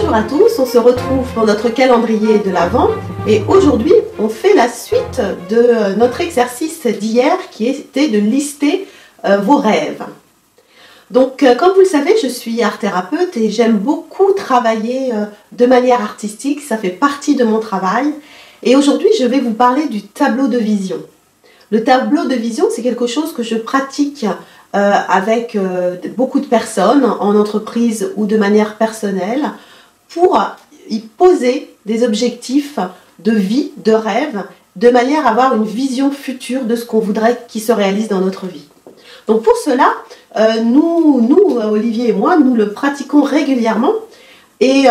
Bonjour à tous, on se retrouve pour notre calendrier de l'Avent et aujourd'hui on fait la suite de notre exercice d'hier qui était de lister vos rêves. Donc comme vous le savez, je suis art thérapeute et j'aime beaucoup travailler de manière artistique, ça fait partie de mon travail et aujourd'hui je vais vous parler du tableau de vision. Le tableau de vision, c'est quelque chose que je pratique avec beaucoup de personnes en entreprise ou de manière personnelle pour y poser des objectifs de vie, de rêve, de manière à avoir une vision future de ce qu'on voudrait qu'il se réalise dans notre vie. Donc pour cela, nous, Olivier et moi, nous le pratiquons régulièrement et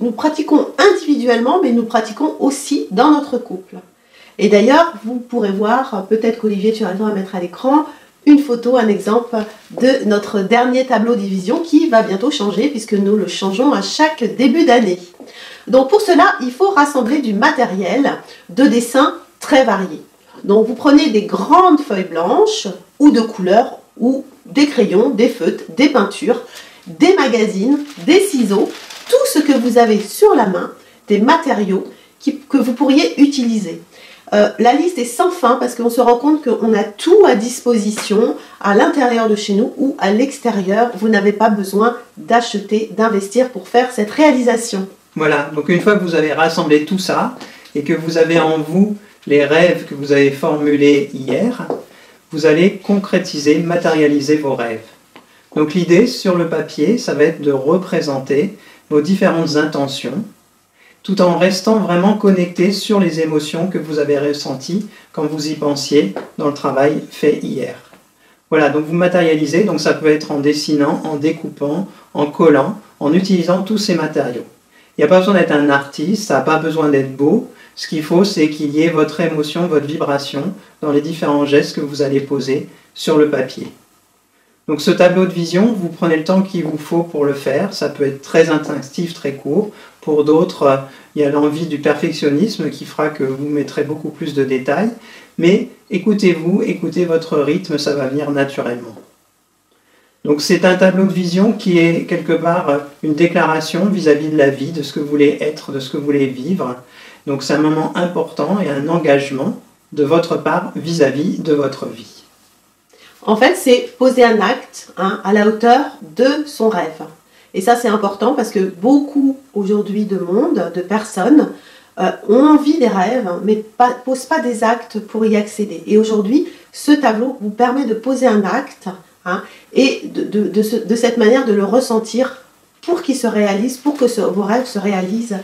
nous pratiquons individuellement, mais nous pratiquons aussi dans notre couple. Et d'ailleurs, vous pourrez voir, peut-être qu'Olivier, tu as le temps à mettre à l'écran, une photo, un exemple de notre dernier tableau de vision qui va bientôt changer puisque nous le changeons à chaque début d'année. Donc pour cela, il faut rassembler du matériel de dessin très varié. Donc vous prenez des grandes feuilles blanches ou de couleur ou des crayons, des feutres, des peintures, des magazines, des ciseaux, tout ce que vous avez sur la main, des matériaux que vous pourriez utiliser. La liste est sans fin parce qu'on se rend compte qu'on a tout à disposition à l'intérieur de chez nous ou à l'extérieur. Vous n'avez pas besoin d'acheter, d'investir pour faire cette réalisation. Voilà, donc une fois que vous avez rassemblé tout ça et que vous avez en vous les rêves que vous avez formulés hier, vous allez concrétiser, matérialiser vos rêves. Donc l'idée sur le papier, ça va être de représenter vos différentes intentions, tout en restant vraiment connecté sur les émotions que vous avez ressenties quand vous y pensiez dans le travail fait hier. Voilà, donc vous matérialisez, donc ça peut être en dessinant, en découpant, en collant, en utilisant tous ces matériaux. Il n'y a pas besoin d'être un artiste, ça n'a pas besoin d'être beau. Ce qu'il faut, c'est qu'il y ait votre émotion, votre vibration dans les différents gestes que vous allez poser sur le papier. Donc ce tableau de vision, vous prenez le temps qu'il vous faut pour le faire. Ça peut être très instinctif, très court. Pour d'autres, il y a l'envie du perfectionnisme qui fera que vous mettrez beaucoup plus de détails. Mais écoutez-vous, écoutez votre rythme, ça va venir naturellement. Donc c'est un tableau de vision qui est quelque part une déclaration vis-à-vis de la vie, de ce que vous voulez être, de ce que vous voulez vivre. Donc c'est un moment important et un engagement de votre part vis-à-vis de votre vie. En fait, c'est poser un acte à la hauteur de son rêve. Et ça, c'est important parce que beaucoup aujourd'hui de monde, de personnes, ont envie des rêves, mais ne posent pas des actes pour y accéder. Et aujourd'hui, ce tableau vous permet de poser un acte et de cette manière de le ressentir pour qu'il se réalise, pour que vos rêves se réalisent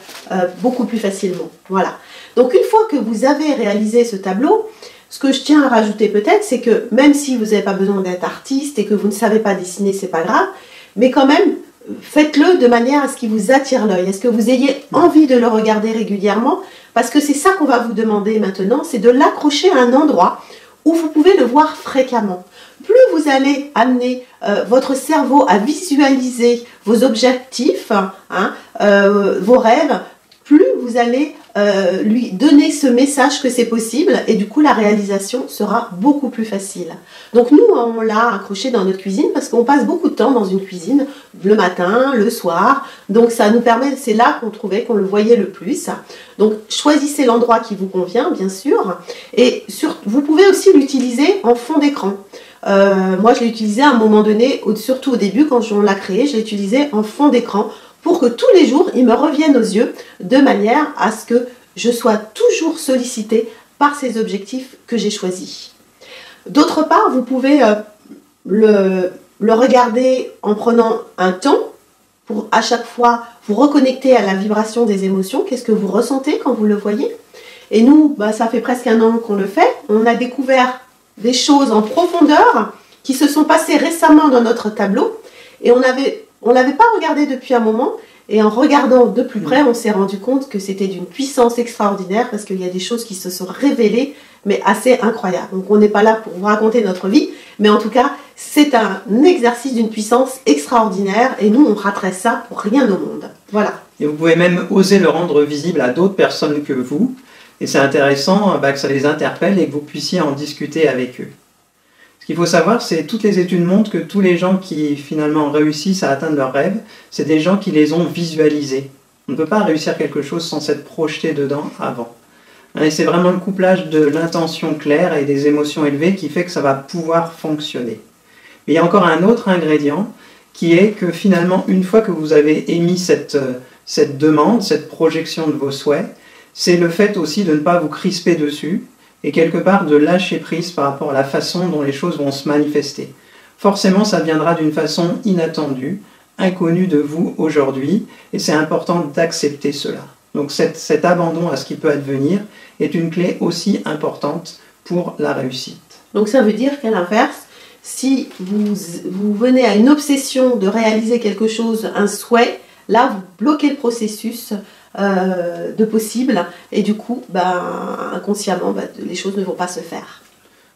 beaucoup plus facilement. Voilà. Donc une fois que vous avez réalisé ce tableau, ce que je tiens à rajouter peut-être, c'est que même si vous n'avez pas besoin d'être artiste et que vous ne savez pas dessiner, c'est pas grave, mais quand même, faites-le de manière à ce qu'il vous attire l'œil, à ce que vous ayez envie de le regarder régulièrement, parce que c'est ça qu'on va vous demander maintenant, c'est de l'accrocher à un endroit où vous pouvez le voir fréquemment. Plus vous allez amener votre cerveau à visualiser vos objectifs, vos rêves, plus vous allez lui donner ce message que c'est possible et du coup la réalisation sera beaucoup plus facile. Donc nous on l'a accroché dans notre cuisine parce qu'on passe beaucoup de temps dans une cuisine le matin, le soir, donc ça nous permet, c'est là qu'on trouvait qu'on le voyait le plus. Donc choisissez l'endroit qui vous convient bien sûr et vous pouvez aussi l'utiliser en fond d'écran. Moi je l'ai utilisé à un moment donné, surtout au début quand on l'a créé, je l'ai utilisé en fond d'écran pour que tous les jours, il me revienne aux yeux de manière à ce que je sois toujours sollicitée par ces objectifs que j'ai choisis. D'autre part, vous pouvez le regarder en prenant un temps pour à chaque fois vous reconnecter à la vibration des émotions. Qu'est-ce que vous ressentez quand vous le voyez? Et nous, ça fait presque un an qu'on le fait. On a découvert des choses en profondeur qui se sont passées récemment dans notre tableau et on l'avait pas regardé depuis un moment et en regardant de plus près, on s'est rendu compte que c'était d'une puissance extraordinaire parce qu'il y a des choses qui se sont révélées, mais assez incroyables. Donc on n'est pas là pour vous raconter notre vie, mais en tout cas, c'est un exercice d'une puissance extraordinaire et nous, on raterait ça pour rien au monde. Voilà. Et vous pouvez même oser le rendre visible à d'autres personnes que vous. Et c'est intéressant que ça les interpelle et que vous puissiez en discuter avec eux. Ce qu'il faut savoir, c'est que toutes les études montrent que tous les gens qui finalement réussissent à atteindre leurs rêves, c'est des gens qui les ont visualisés. On ne peut pas réussir quelque chose sans s'être projeté dedans avant. Et c'est vraiment le couplage de l'intention claire et des émotions élevées qui fait que ça va pouvoir fonctionner. Mais il y a encore un autre ingrédient qui est que finalement, une fois que vous avez émis cette demande, cette projection de vos souhaits, c'est le fait aussi de ne pas vous crisper dessus et quelque part de lâcher prise par rapport à la façon dont les choses vont se manifester. Forcément, ça viendra d'une façon inattendue, inconnue de vous aujourd'hui, et c'est important d'accepter cela. Donc cet abandon à ce qui peut advenir est une clé aussi importante pour la réussite. Donc ça veut dire qu'à l'inverse, si vous venez à une obsession de réaliser quelque chose, un souhait, là vous bloquez le processus de possible et du coup, inconsciemment, les choses ne vont pas se faire.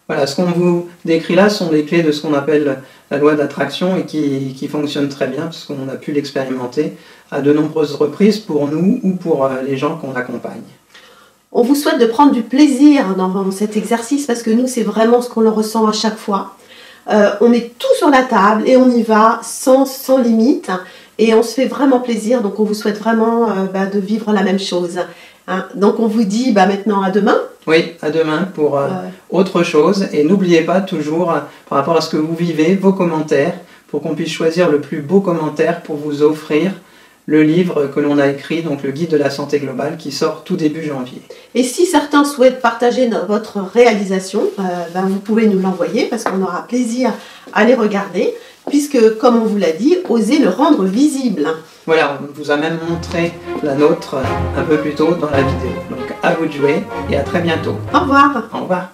Voilà, ce qu'on vous décrit là sont des clés de ce qu'on appelle la loi d'attraction et qui fonctionne très bien puisqu'on a pu l'expérimenter à de nombreuses reprises pour nous ou pour les gens qu'on accompagne. On vous souhaite de prendre du plaisir dans cet exercice parce que nous, c'est vraiment ce qu'on le ressent à chaque fois. On met tout sur la table et on y va sans limite et on se fait vraiment plaisir. Donc, on vous souhaite vraiment de vivre la même chose. Hein. Donc, on vous dit maintenant à demain. Oui, à demain pour autre chose. Et n'oubliez pas toujours, par rapport à ce que vous vivez, vos commentaires, pour qu'on puisse choisir le plus beau commentaire pour vous offrir le livre que l'on a écrit, donc le guide de la santé globale, qui sort tout début janvier. Et si certains souhaitent partager votre réalisation, vous pouvez nous l'envoyer parce qu'on aura plaisir à les regarder, puisque, comme on vous l'a dit, osez le rendre visible. Voilà, on vous a même montré la nôtre un peu plus tôt dans la vidéo. Donc à vous de jouer et à très bientôt. Au revoir. Au revoir.